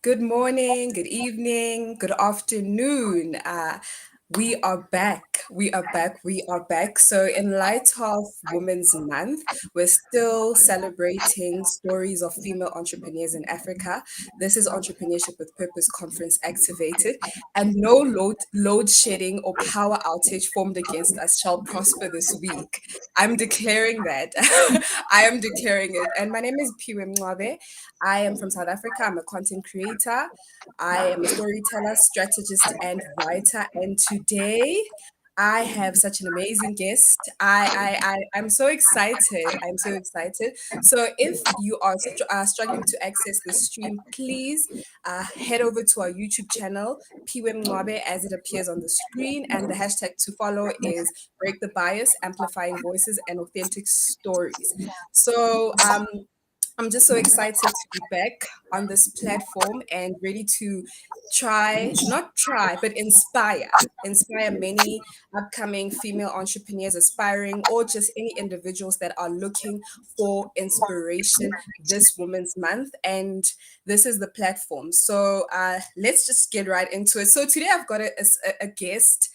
Good morning, good evening, good afternoon. We are back. We are back. We are back. So, in light of Women's Month, we're still celebrating stories of female entrepreneurs in Africa. This is Entrepreneurship with Purpose Conference activated, and no load shedding or power outage formed against us shall prosper this week. I'm declaring that. I am declaring it. And my name is Piwe Mwabe. I am from South Africa. I'm a content creator. I am a storyteller, strategist, and writer. And today I have such an amazing guest. I'm so excited. I'm so excited. So if you are struggling to access the stream, please head over to our YouTube channel, Piwe Mwabe, as it appears on the screen. And the hashtag to follow is Break the Bias, Amplifying Voices and Authentic Stories. So I'm just so excited to be back on this platform and ready to not try, but inspire many upcoming female entrepreneurs, aspiring, or just any individuals that are looking for inspiration this Women's Month. And this is the platform. So let's just get right into it. So today I've got a guest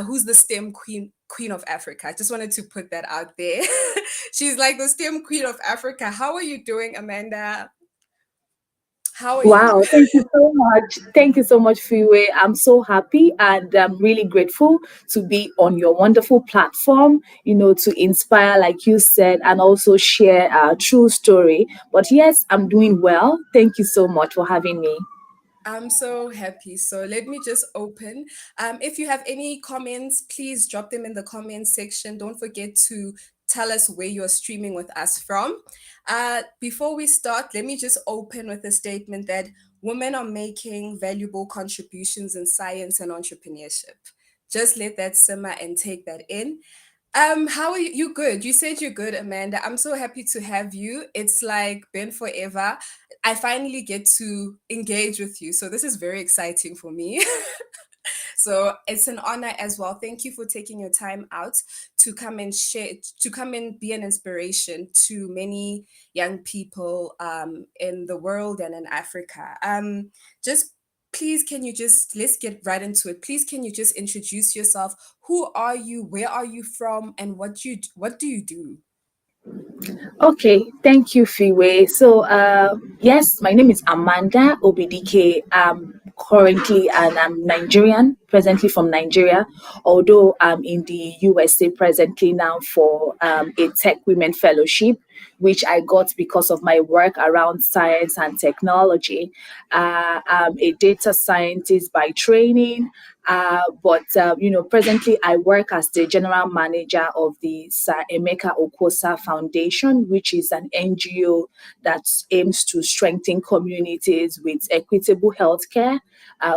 who's the STEM queen of Africa. I just wanted to put that out there. She's like the STEM queen of Africa. How are you doing, Amanda? How are you? Wow, thank you so much. Thank you so much, Freeway. I'm so happy and I'm really grateful to be on your wonderful platform, to inspire, like you said, and also share a true story. But yes, I'm doing well. Thank you so much for having me. I'm so happy. So let me just open. If you have any comments, please drop them in the comments section. Don't forget to tell us where you're streaming with us from. Before we start, let me just open with a statement that women are making valuable contributions in science and entrepreneurship. Just let that simmer and take that in. How are you? You good? You said you're good, Amanda. I'm so happy to have you. It's like been forever. I finally get to engage with you. So this is very exciting for me. So it's an honor as well. Thank you for taking your time out to come and share, to come and be an inspiration to many young people in the world and in Africa. Just please, can you just let's get right into it. Please, can you just introduce yourself? Who are you? Where are you from? And what do you do? Okay, thank you, Freeway. So, yes, my name is Amanda Obidike. Currently, and I'm Nigerian, presently from Nigeria, although I'm in the USA presently now for a Tech Women Fellowship, which I got because of my work around science and technology. I'm a data scientist by training, but presently I work as the general manager of the Sir Emeka Okosa Foundation, which is an NGO that aims to strengthen communities with equitable healthcare,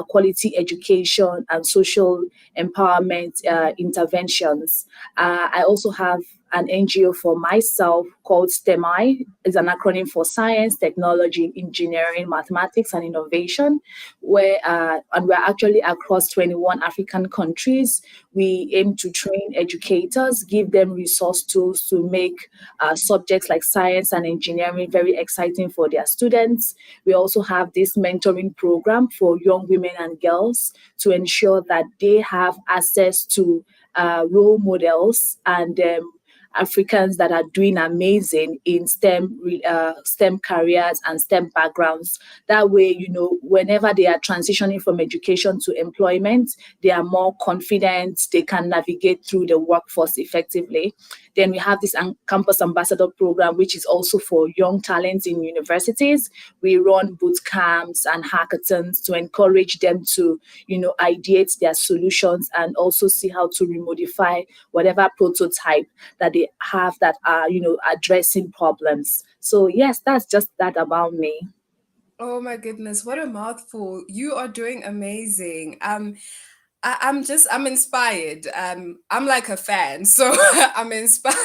quality education, and social empowerment interventions. I also have an NGO for myself called STEMi. It's an acronym for Science, Technology, Engineering, Mathematics, and Innovation, where and we're actually across 21 African countries. We aim to train educators, give them resource tools to make subjects like science and engineering very exciting for their students. We also have this mentoring program for young women and girls to ensure that they have access to role models and Africans that are doing amazing in STEM careers and STEM backgrounds. That way, whenever they are transitioning from education to employment, they are more confident, they can navigate through the workforce effectively. Then we have this campus ambassador program, which is also for young talents in universities. We run boot camps and hackathons to encourage them to, ideate their solutions and also see how to remodify whatever prototype that they have that are, addressing problems. So yes, that's just that about me. Oh my goodness, what a mouthful. You are doing amazing. I'm inspired. I'm like a fan, so I'm inspired.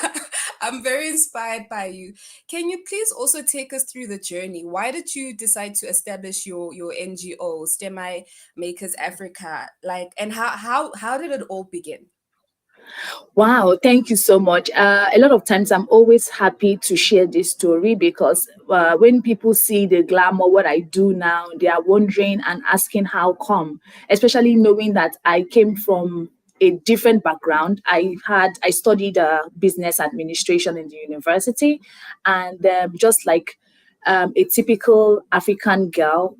I'm very inspired by you. Can you please also take us through the journey? Why did you decide to establish your NGO, STEMi Makers Africa? Like, and how did it all begin? Wow, thank you so much. A lot of times I'm always happy to share this story because when people see the glamour, what I do now, they are wondering and asking how come, especially knowing that I came from a different background. I studied business administration in the university, and just like a typical African girl,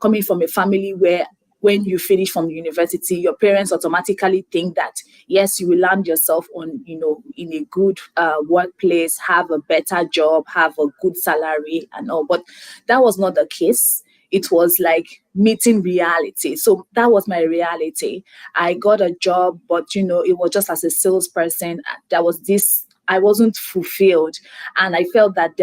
coming from a family where when you finish from university, your parents automatically think that yes, you will land yourself on, in a good workplace, have a better job, have a good salary and all. But that was not the case. It was like meeting reality. So that was my reality. I got a job, but it was just as a salesperson. There was this, I wasn't fulfilled, and I felt that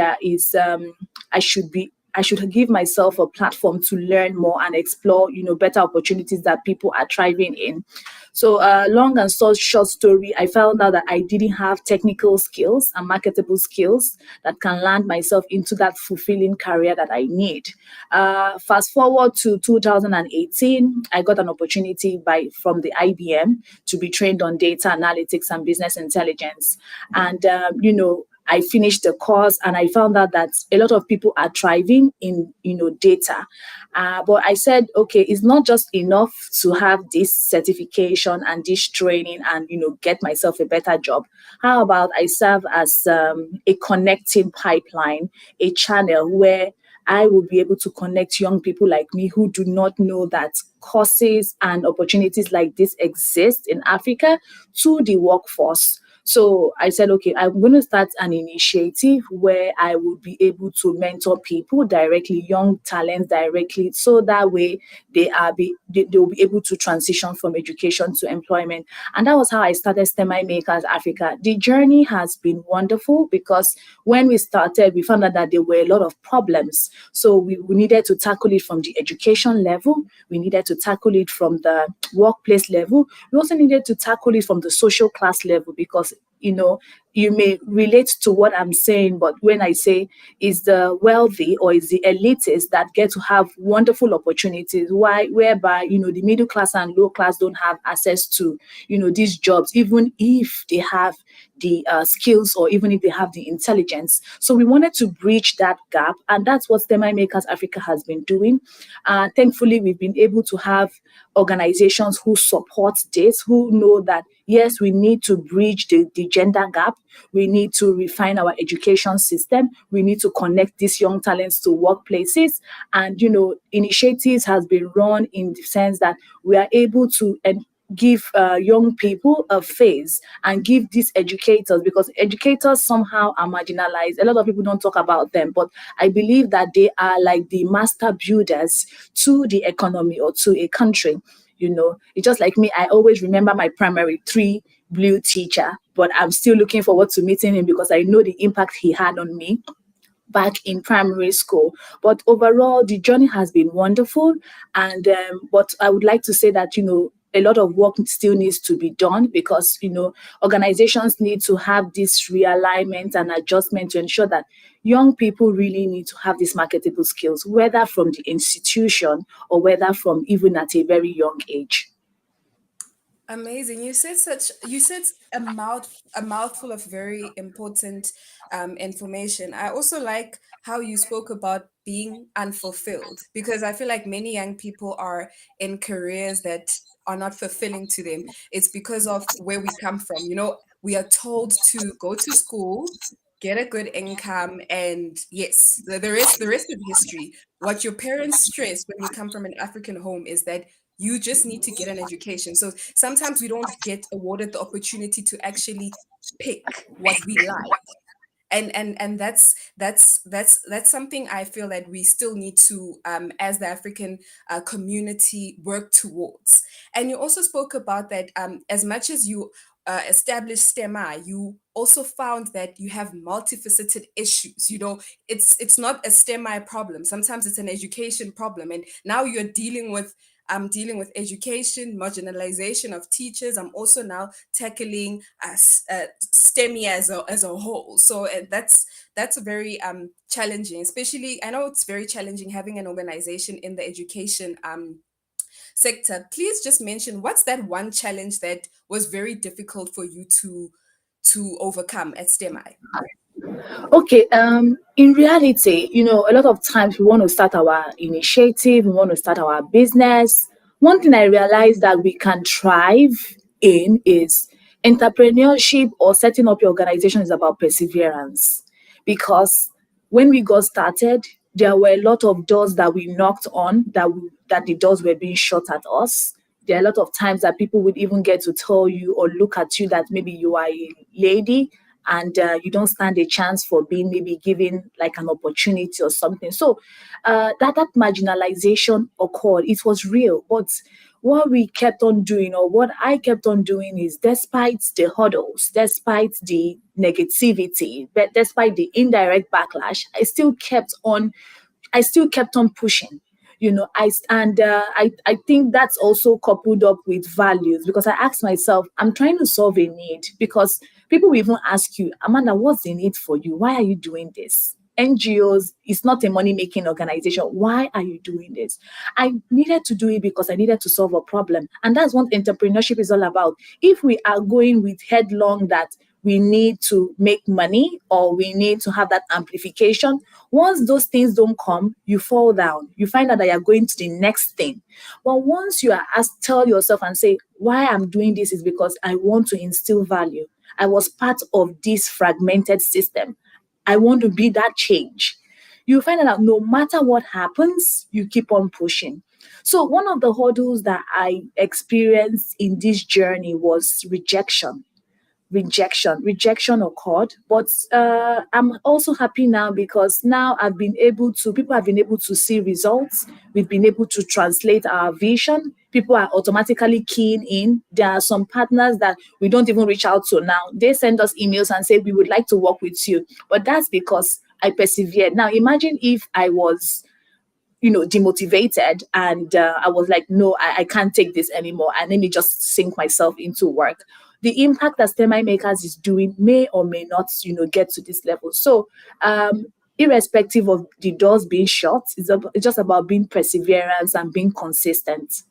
I should be I should give myself a platform to learn more and explore, better opportunities that people are thriving in. So, long and short story, I found out that I didn't have technical skills and marketable skills that can land myself into that fulfilling career that I need. Fast forward to 2018, I got an opportunity from the IBM to be trained on data analytics and business intelligence, and I finished the course and I found out that a lot of people are thriving in, data. But I said, okay, it's not just enough to have this certification and this training and, get myself a better job. How about I serve as a connecting pipeline, a channel where I will be able to connect young people like me who do not know that courses and opportunities like this exist in Africa to the workforce. So I said, okay, I'm going to start an initiative where I will be able to mentor people directly, young talents directly, so that way they will be able to transition from education to employment. And that was how I started STEMi Makers Africa. The journey has been wonderful because when we started, we found out that there were a lot of problems. So we needed to tackle it from the education level. We needed to tackle it from the workplace level. We also needed to tackle it from the social class level because you may relate to what I'm saying, but when I say is the wealthy or is the elitists that get to have wonderful opportunities, whereby the middle class and low class don't have access to these jobs, even if they have the skills or even if they have the intelligence. So we wanted to bridge that gap, and that's what STEMi Makers Africa has been doing. Thankfully, we've been able to have organizations who support this, who know that yes, we need to bridge the gender gap. We need to refine our education system. We need to connect these young talents to workplaces. And, initiatives has been run in the sense that we are able to give young people a face and give these educators, because educators somehow are marginalized. A lot of people don't talk about them, but I believe that they are like the master builders to the economy or to a country. It's just like me. I always remember my primary three blue teacher, but I'm still looking forward to meeting him because I know the impact he had on me back in primary school. But overall, the journey has been wonderful. And but I would like to say that a lot of work still needs to be done because organizations need to have this realignment and adjustment to ensure that young people really need to have these marketable skills, whether from the institution or whether from even at a very young age. Amazing. You said a mouthful of very important information. I also like how you spoke about being unfulfilled because I feel like many young people are in careers that are not fulfilling to them. It's because of where we come from. We are told to go to school, get a good income, and yes, the rest of history. What your parents stress when you come from an African home is that you just need to get an education. So sometimes we don't get awarded the opportunity to actually pick what we like. And that's something I feel that we still need to, as the African community, work towards. And you also spoke about that, as much as you established STEMI, you also found that you have multifaceted issues. It's not a STEMI problem. Sometimes it's an education problem, and now you're dealing with. I'm dealing with education, marginalization of teachers. I'm also now tackling STEMI as a whole. So that's very challenging. Especially, I know it's very challenging having an organization in the education sector, please just mention what's that one challenge that was very difficult for you to overcome at STEMi. Okay, in reality, a lot of times we want to start our initiative, we want to start our business. One thing I realized that we can thrive in is entrepreneurship, or setting up your organization is about perseverance. Because when we got started, there were a lot of doors that we knocked on, that the doors were being shut at us. There are a lot of times that people would even get to tell you or look at you that maybe you are a lady, and you don't stand a chance for being maybe given like an opportunity or something. So that marginalization occurred. It was real, but what we kept on doing, or what I kept on doing, is despite the hurdles, despite the negativity, but despite the indirect backlash, I still kept on pushing. I think that's also coupled up with values, because I asked myself, I'm trying to solve a need. Because people will even ask you, Amanda, what's the need for you? Why are you doing this? NGOs is not a money making organization. Why are you doing this? I needed to do it because I needed to solve a problem. And that's what entrepreneurship is all about. If we are going with headlong that we need to make money, or we need to have that amplification, once those things don't come, you fall down. You find out that you're going to the next thing. But once you are asked, tell yourself and say, why I'm doing this is because I want to instill value. I was part of this fragmented system. I want to be that change. You find out that no matter what happens, you keep on pushing. So, one of the hurdles that I experienced in this journey was rejection occurred. But I'm also happy now, because now people have been able to see results. We've been able to translate our vision. People are automatically keen in. There are some partners that we don't even reach out to now. They send us emails and say, we would like to work with you. But that's because I persevered. Now imagine if I was demotivated, and I was like, no, I can't take this anymore, and let me just sink myself into work. The impact that STEMi Makers is doing may or may not get to this level. So irrespective of the doors being shut, it's just about being perseverance and being consistent.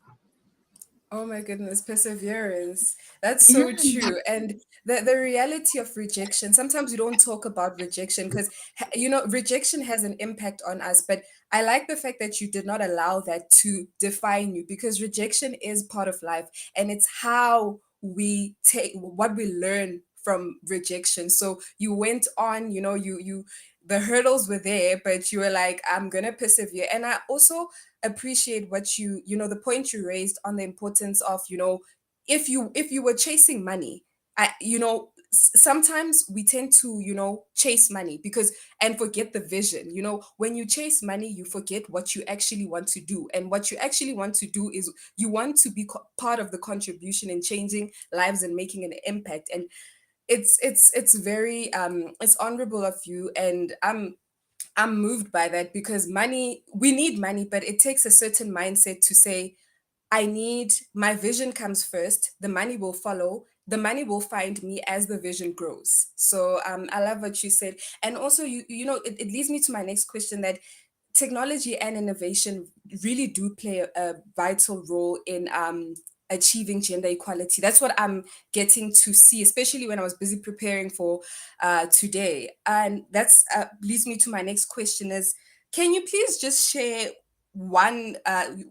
Oh my goodness, perseverance. That's Yeah. so true. And the reality of rejection, sometimes we don't talk about rejection because, rejection has an impact on us. But I like the fact that you did not allow that to define you, because rejection is part of life, and it's how we take what we learn from rejection. So you went on, the hurdles were there, but you were like, I'm gonna persevere. And I also appreciate what the point you raised on the importance of, if you were chasing money, sometimes we tend to, chase money because and forget the vision. When you chase money, you forget what you actually want to do, and what you actually want to do is you want to be part of the contribution in changing lives and making an impact. And it's very it's honorable of you, and I'm moved by that, because we need money, but it takes a certain mindset to say, my vision comes first, the money will follow, the money will find me as the vision grows. So I love what you said. And also, it leads me to my next question, that technology and innovation really do play a vital role in achieving gender equality. That's what I'm getting to see, especially when I was busy preparing for today. And that's leads me to my next question: is can you please just share one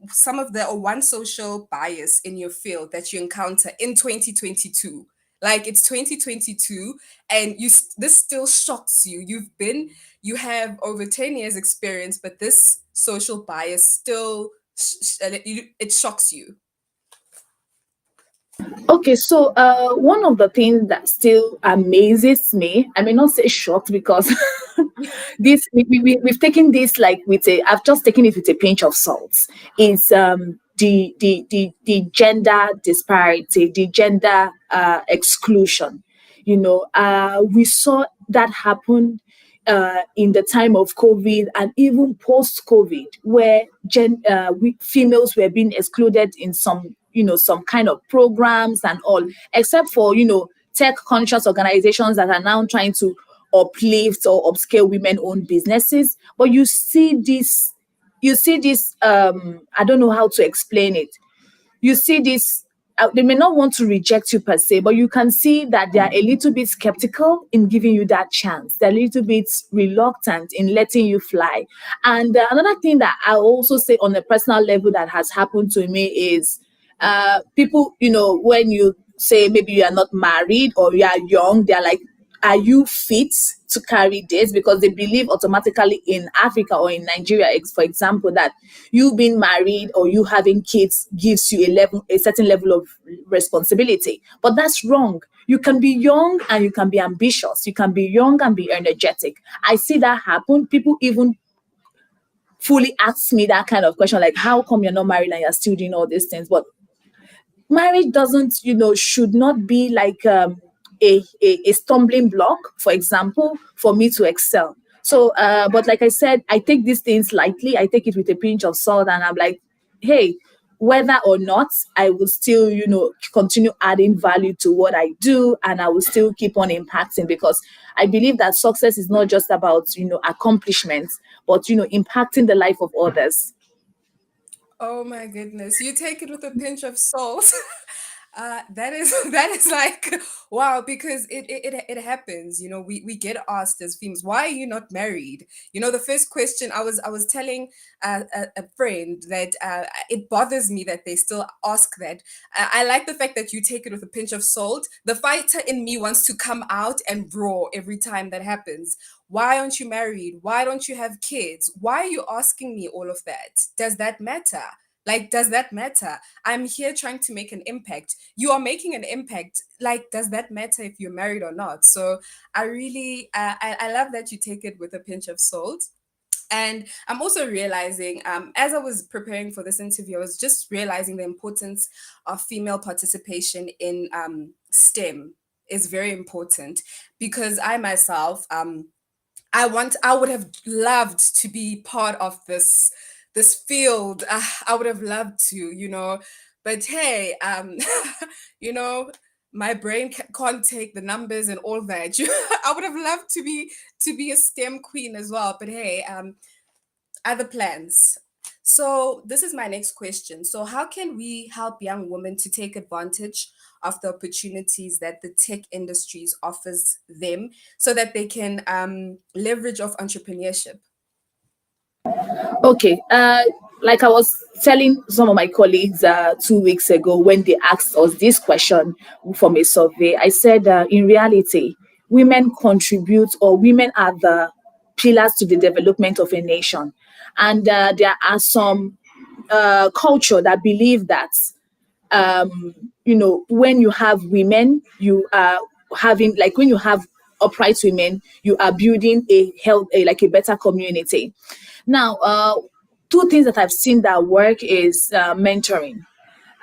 some of the or one social bias in your field that you encounter in 2022? Like, it's 2022, and this still shocks you. You have over 10 years experience, but this social bias still it shocks you. Okay, so one of the things that still amazes me, I may not say shocked, because we've taken this like I've just taken it with a pinch of salt, is the gender disparity, the gender exclusion. We saw that happen in the time of COVID, and even post COVID, where females were being excluded in some kind of programs and all, except for tech conscious organizations that are now trying to uplift or upscale women owned businesses. But you see this you see this, I don't know how to explain it. You see this, they may not want to reject you per se, but you can see that they are a little bit skeptical in giving you that chance. They're a little bit reluctant in letting you fly. And another thing that I also say on a personal level that has happened to me is, people, when you say maybe you are not married or you are young, they're like, are you fit to carry this? Because they believe automatically in Africa or in Nigeria, for example, that you being married or you having kids gives you a certain level of responsibility. But that's wrong. You can be young and you can be ambitious. You can be young and be energetic. I see that happen. People even fully ask me that kind of question, like, how come you're not married and you're still doing all these things? But marriage doesn't, should not be like, a stumbling block, for example, for me to excel. So, but like I said, I take these things lightly. I take it with a pinch of salt, and I'm like, hey, whether or not, I will still, continue adding value to what I do, and I will still keep on impacting, because I believe that success is not just about, accomplishments, but, impacting the life of others. Oh my goodness, you take it with a pinch of salt. That is that is like wow, because it happens. We get asked as females, why are you not married? The first question, I was telling a friend that it bothers me that they still ask that. I like the fact that you take it with a pinch of salt. The fighter in me wants to come out and roar every time that happens. Why aren't you married? Why don't you have kids? Why are you asking me all of that? Does that matter? Like, does that matter? I'm here trying to make an impact. You are making an impact. Like, does that matter if you're married or not? So I really, I love that you take it with a pinch of salt. And I'm also realizing, as I was preparing for this interview, I was just realizing the importance of female participation in STEM is very important, because I myself, I would have loved to be part of this field. I would have loved to, but hey, you know, my brain can't take the numbers and all that. I would have loved to be a STEM queen as well, but hey, other plans. So this is my next question. So how can we help young women to take advantage of the opportunities that the tech industries offers them, so that they can leverage off entrepreneurship? Okay. Like I was telling some of my colleagues 2 weeks ago when they asked us this question from a survey, I said, in reality, women contribute, or women are the pillars to the development of a nation. And there are some culture that believe that, when you have women, you are having, like, when you have upright women, you are building like a better community. Now, two things that I've seen that work is mentoring.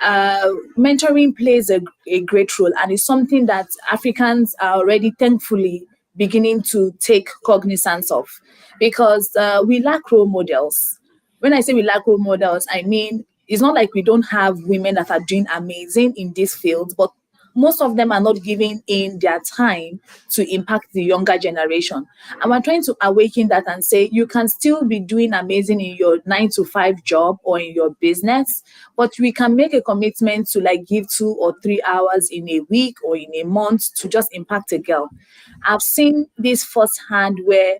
Mentoring plays a great role, and it's something that Africans are already thankfully beginning to take cognizance of, because we lack role models. When I say we lack role models, I mean, it's not like we don't have women that are doing amazing in this field, but most of them are not giving in their time to impact the younger generation. And we're trying to awaken that and say you can still be doing amazing in your 9 to 5 job or in your business, but we can make a commitment to, like, give 2 or 3 hours in a week or in a month to just impact a girl. I've seen this firsthand where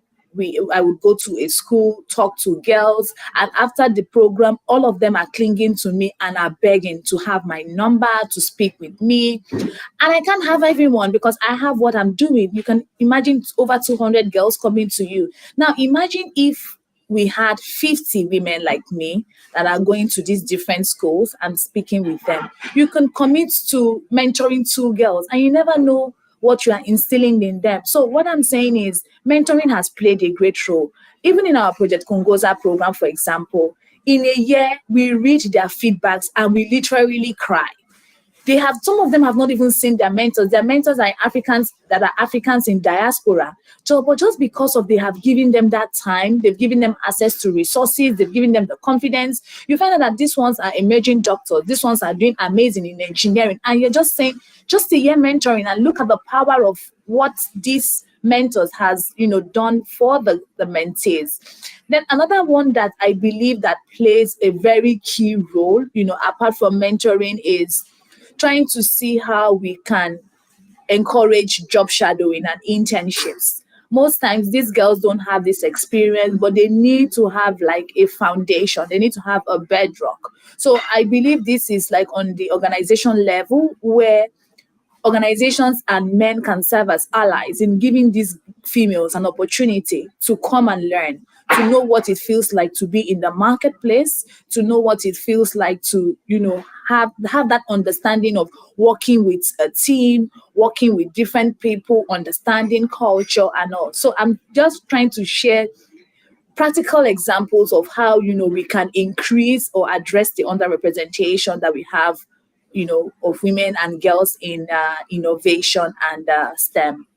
I would go to a school, talk to girls, and after the program, all of them are clinging to me and are begging to have my number, to speak with me. And I can't have everyone because I have what I'm doing. You can imagine over 200 girls coming to you. Now, imagine if we had 50 women like me that are going to these different schools and speaking with them. You can commit to mentoring 2 girls, and you never know what you are instilling in them. So what I'm saying is mentoring has played a great role. Even in our Project Congoza program, for example, in a year, we read their feedbacks and we literally cry. They have, some of them have not even seen their mentors. Their mentors are Africans that are Africans in diaspora. So, but just because of they have given them that time, they've given them access to resources, they've given them the confidence. You find out that these ones are emerging doctors, these ones are doing amazing in engineering, and you're just saying, just a year mentoring, and look at the power of what this mentors has, done for the mentees. Then another one that I believe that plays a very key role, apart from mentoring, is trying to see how we can encourage job shadowing and internships. Most times these girls don't have this experience, but they need to have like a foundation, they need to have a bedrock. So I believe this is like on the organization level, where organizations and men can serve as allies in giving these females an opportunity to come and learn, to know what it feels like to be in the marketplace, to know what it feels like to, have that understanding of working with a team, working with different people, understanding culture and all. So I'm just trying to share practical examples of how, we can increase or address the underrepresentation that we have, of women and girls in innovation and STEM.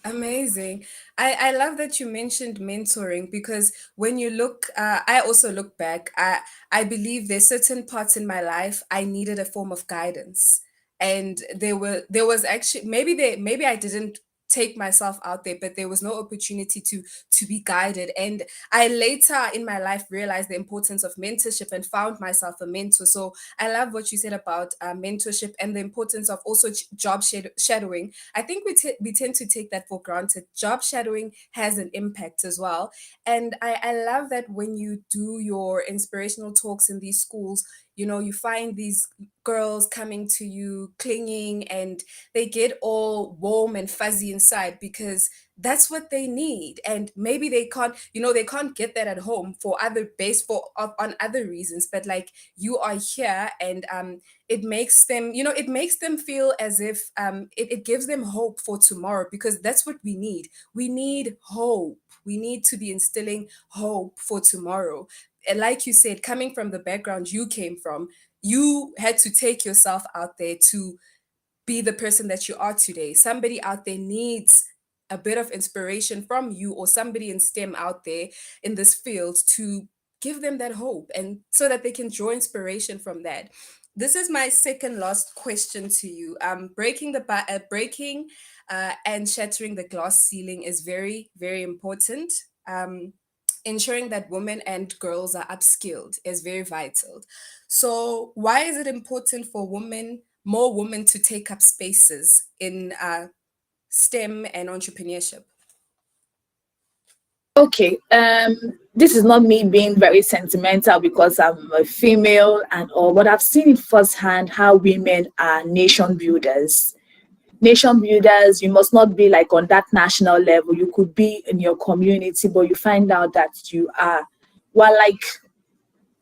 Amazing. I love that you mentioned mentoring because when you look, I also look back. I believe there's certain parts in my life I needed a form of guidance, and there was actually maybe I didn't take myself out there, but there was no opportunity to be guided. And I later in my life realized the importance of mentorship and found myself a mentor. So I love what you said about mentorship and the importance of also job shadowing. I think we tend to take that for granted. Job shadowing has an impact as well. And I love that when you do your inspirational talks in these schools, you find these girls coming to you, clinging, and they get all warm and fuzzy inside because that's what they need. And maybe they can't get that at home for other on other reasons, but like you are here, and it makes them feel as if it gives them hope for tomorrow, because that's what we need. We need hope. We need to be instilling hope for tomorrow. And like you said, coming from the background you came from, you had to take yourself out there to be the person that you are today. Somebody out there needs a bit of inspiration from you, or somebody in STEM out there in this field, to give them that hope, and so that they can draw inspiration from that. This is my second last question to you. Breaking and shattering the glass ceiling is very, very important. Ensuring that women and girls are upskilled is very vital. So, why is it important for more women, to take up spaces in STEM and entrepreneurship? Okay, this is not me being very sentimental because I'm a female and all, but I've seen it firsthand how women are nation builders. Nation builders, you must not be like on that national level. You could be in your community, but you find out that you are, well, like,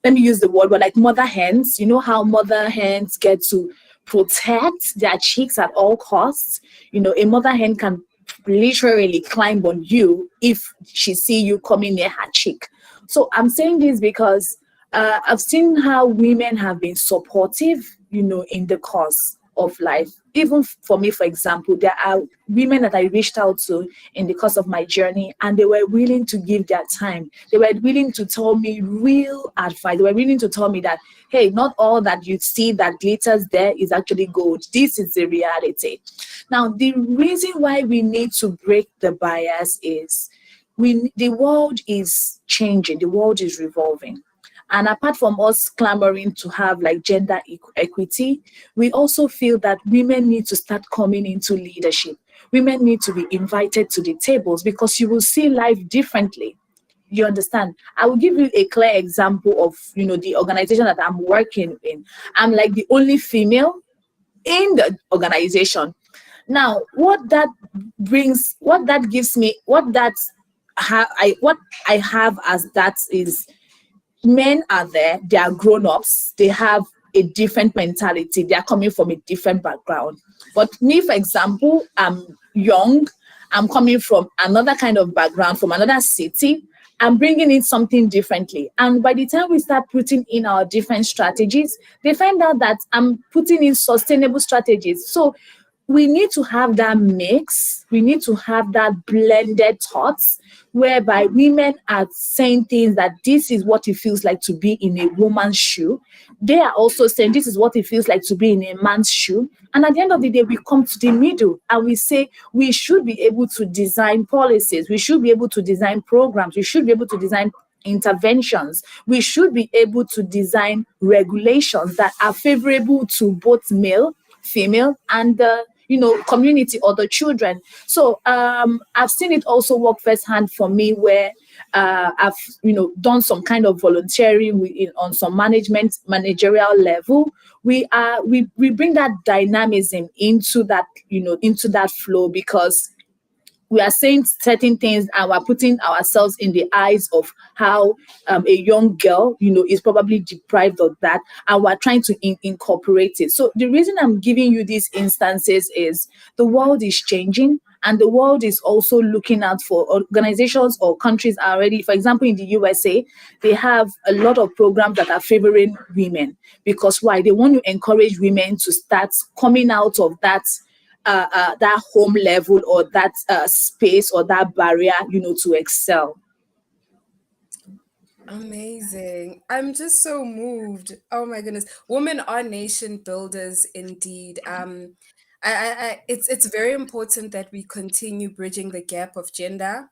let me use the word, but like mother hens. You know how mother hens get to protect their chicks at all costs? A mother hen can literally climb on you if she see you coming near her chick. So I'm saying this because I've seen how women have been supportive, in the cause of life. Even for me, for example, there are women that I reached out to in the course of my journey, and they were willing to give their time. They were willing to tell me real advice. They were willing to tell me that, hey, not all that you see that glitters there is actually gold. This is the reality. Now, the reason why we need to break the bias is the world is changing, the world is revolving. And apart from us clamoring to have like gender equity, we also feel that women need to start coming into leadership. Women need to be invited to the tables because you will see life differently. You understand? I will give you a clear example of, the organization that I'm working in. I'm like the only female in the organization. Now, what that gives me, what I have as that is, men are there, they are grown-ups, they have a different mentality, they are coming from a different background. But me, for example, I'm young, I'm coming from another kind of background, from another city. I'm bringing in something differently, and by the time we start putting in our different strategies, they find out that I'm putting in sustainable strategies. So we need to have that mix. We need to have that blended thoughts whereby women are saying things that this is what it feels like to be in a woman's shoe. They are also saying this is what it feels like to be in a man's shoe. And at the end of the day, we come to the middle and we say we should be able to design policies, we should be able to design programs, we should be able to design interventions, we should be able to design regulations that are favorable to both male, female, and the community or the children. So I've seen it also work firsthand for me where I've done some kind of volunteering on some managerial level. We bring that dynamism into that into that flow, because we are saying certain things and we're putting ourselves in the eyes of how a young girl, is probably deprived of that, and we're trying to incorporate it. So the reason I'm giving you these instances is the world is changing, and the world is also looking out for organizations or countries are already, for example, in the USA, they have a lot of programs that are favoring women, because why? They want to encourage women to start coming out of that home level or that space or that barrier, to excel. Amazing. I'm just so moved. Oh my goodness. Women are nation builders indeed. It's very important that we continue bridging the gap of gender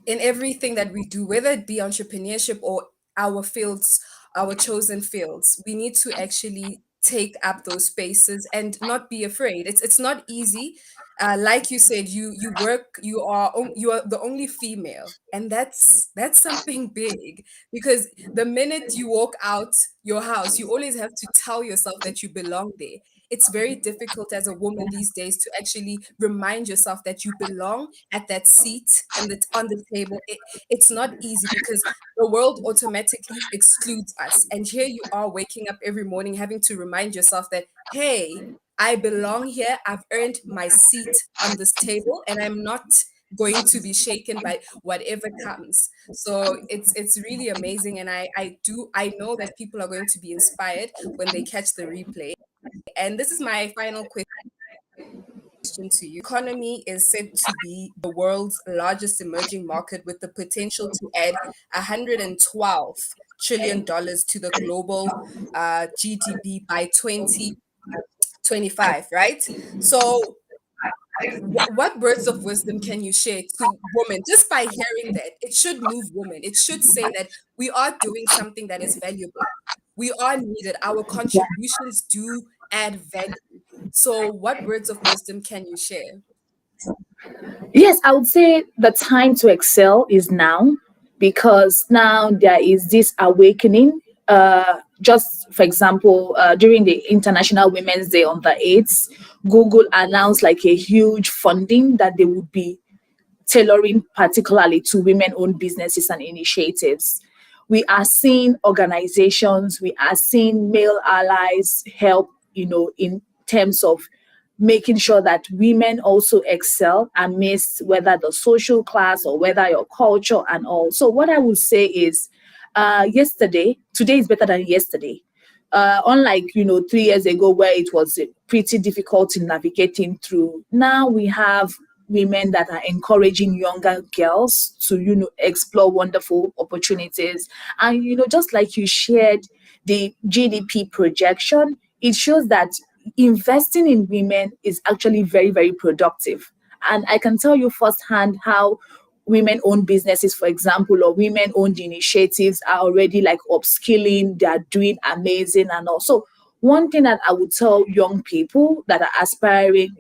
in everything that we do, whether it be entrepreneurship or our fields, our chosen fields. We need to actually take up those spaces and not be afraid. It's not easy. Like you said, you work, you are the only female, and that's something big, because the minute you walk out your house, you always have to tell yourself that you belong there. It's very difficult as a woman these days to actually remind yourself that you belong at that seat and that's on the table. It's not easy because the world automatically excludes us. And here you are waking up every morning having to remind yourself that, hey, I belong here. I've earned my seat on this table, and I'm not going to be shaken by whatever comes. So it's really amazing, and I know that people are going to be inspired when they catch the replay. And this is my final question to you. Economy is said to be the world's largest emerging market, with the potential to add $112 trillion to the global GDP by 2025, right? So what words of wisdom can you share to women just by hearing that? It should move women. It should say that we are doing something that is valuable. We are needed. Our contributions do add value. So, what words of wisdom can you share? Yes, I would say the time to excel is now, because now there is this awakening. Just for example, during the International Women's Day on the 8th, Google announced like a huge funding that they would be tailoring particularly to women-owned businesses and initiatives. We are seeing organizations, we are seeing male allies help, in terms of making sure that women also excel amidst whether the social class or whether your culture and all. So what I would say is, today is better than yesterday. Unlike 3 years ago where it was pretty difficult in navigating through, now we have women that are encouraging younger girls to explore wonderful opportunities. And just like you shared the GDP projection, it shows that investing in women is actually very, very productive. And I can tell you firsthand how women owned businesses, for example, or women owned initiatives are already like upskilling, they are doing amazing. And also, one thing that I would tell young people that are aspiring,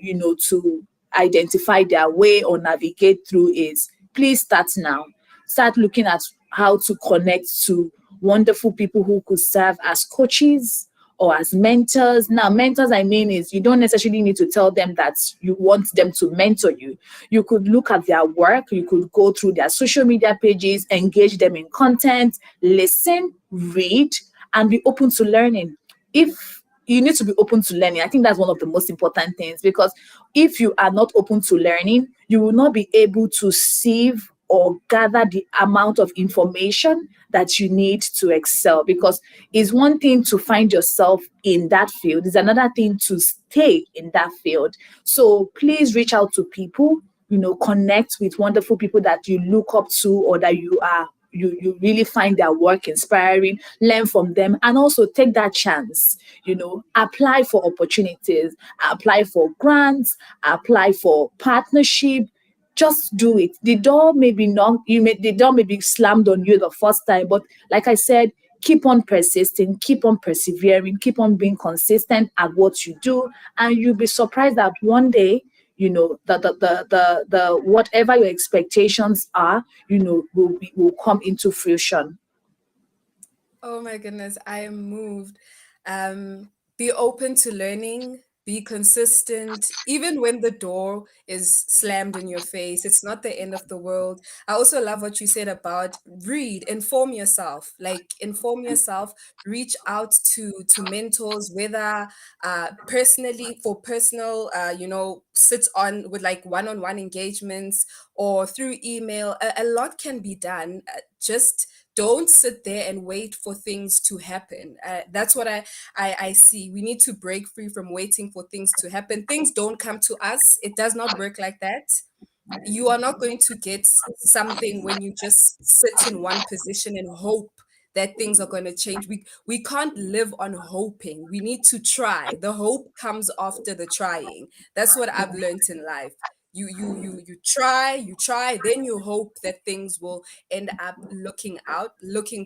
to identify their way or navigate through is, please start now. Start looking at how to connect to wonderful people who could serve as coaches or as mentors. Now, mentors, I mean, is you don't necessarily need to tell them that you want them to mentor you. You could look at their work, you could go through their social media pages, engage them in content, listen, read, and be open to learning. If you need to be open to learning, I think that's one of the most important things, because if you are not open to learning, you will not be able to sieve or gather the amount of information that you need to excel. Because it's one thing to find yourself in that field, it's another thing to stay in that field. So please reach out to people, connect with wonderful people that you look up to, or that you really find their work inspiring, learn from them, and also take that chance. Apply for opportunities, apply for grants, apply for partnership. Just do it. The door may be not you may the door may be slammed on you the first time, but like I said, keep on persisting, keep on persevering, keep on being consistent at what you do, and you'll be surprised that one day, the whatever your expectations are, will come into fruition. Oh my goodness, I am moved. Be open to learning, be consistent, even when the door is slammed in your face. It's not the end of the world. I also love what you said about read, inform yourself. Like inform yourself, reach out to mentors, whether personally for personal, sit on with like one-on-one engagements or through email. A lot can be done. Just don't sit there and wait for things to happen. That's what I see. We need to break free from waiting for things to happen. Things don't come to us. It does not work like that. You are not going to get something when you just sit in one position and hope that things are going to change. We can't live on hoping. We need to try. The hope comes after the trying. That's what I've learned in life. You try, then you hope that things will end up looking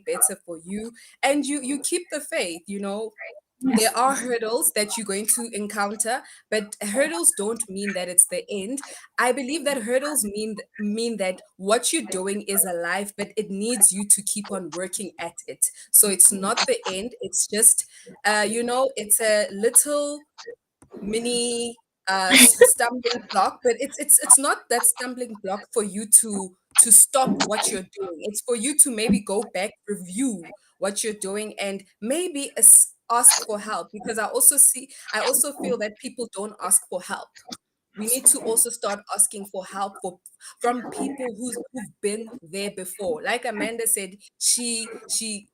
better for you, and you keep the faith. There are hurdles that you're going to encounter, but hurdles don't mean that it's the end. I believe that hurdles mean that what you're doing is alive, but it needs you to keep on working at it. So it's not the end. It's just it's a little mini stumbling block, but it's not that stumbling block for you to stop what you're doing. It's for you to maybe go back, review what you're doing, and maybe ask for help, because I also feel that people don't ask for help. We need to also start asking for help from people who've been there before. Like Amanda said, she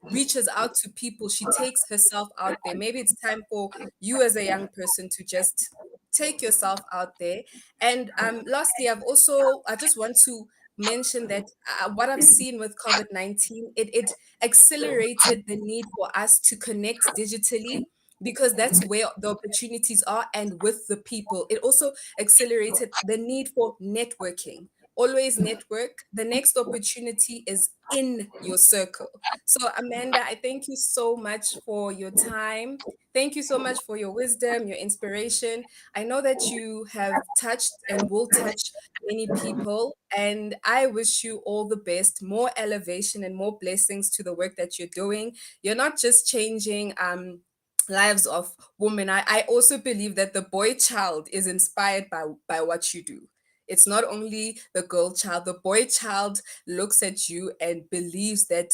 reaches out to people, she takes herself out there. Maybe it's time for you as a young person to just take yourself out there. And lastly, I just want to mention that what I've seen with COVID-19, it accelerated the need for us to connect digitally, because that's where the opportunities are, and with the people. It also accelerated the need for networking. Always network. The next opportunity is in your circle. So, Amanda, I thank you so much for your time. Thank you so much for your wisdom, your inspiration. I know that you have touched and will touch many people, and I wish you all the best, more elevation and more blessings to the work that you're doing. You're not just changing lives of women. I also believe that the boy child is inspired by what you do. It's not only the girl child, the boy child looks at you and believes that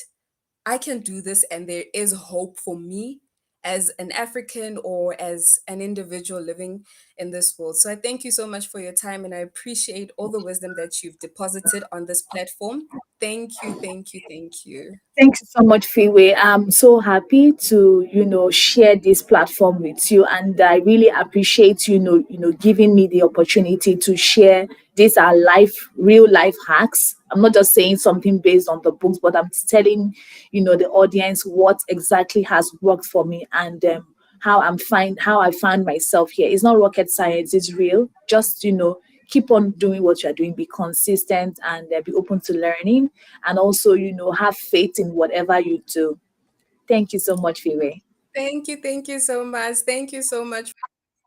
I can do this, and there is hope for me as an African or as an individual living in this world. So I thank you so much for your time, and I appreciate all the wisdom that you've deposited on this platform. Thank you, thank you, thank you. Thank you so much, Fiwe. I'm so happy to, share this platform with you, and I really appreciate giving me the opportunity to share. These are real life hacks. I'm not just saying something based on the books, but I'm telling, the audience what exactly has worked for me, and how I found myself here. It's not rocket science. It's real. Just keep on doing what you're doing. Be consistent, and be open to learning, and also have faith in whatever you do. Thank you so much, Fiwe. Thank you so much. Thank you so much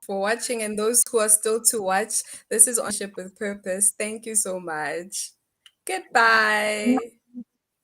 for watching, and those who are still to watch. This is Entrepreneurship with Purpose. Thank you so much. Goodbye.